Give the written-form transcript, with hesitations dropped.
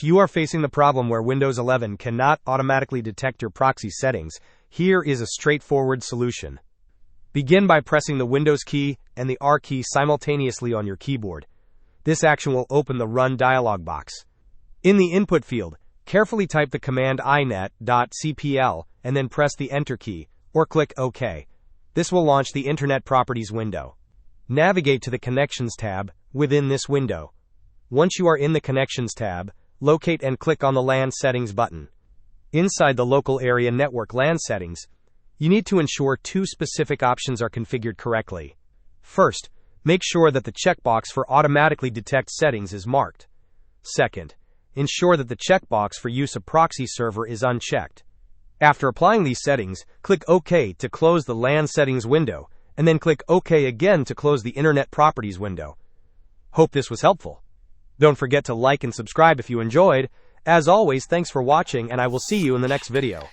If you are facing the problem where Windows 11 cannot automatically detect your proxy settings, here is a straightforward solution. Begin by pressing the Windows key and the R key simultaneously on your keyboard. This action will open the Run dialog box. In the input field, carefully type the command inet.cpl and then press the Enter key, or click OK. This will launch the Internet Properties window. Navigate to the Connections tab within this window. Once you are in the Connections tab, locate and click on the LAN Settings button. Inside the Local Area Network LAN Settings, you need to ensure two specific options are configured correctly. First, make sure that the checkbox for Automatically Detect Settings is marked. Second, ensure that the checkbox for Use a Proxy Server is unchecked. After applying these settings, click OK to close the LAN Settings window, and then click OK again to close the Internet Properties window. Hope this was helpful. Don't forget to like and subscribe if you enjoyed. As always, thanks for watching, and I will see you in the next video.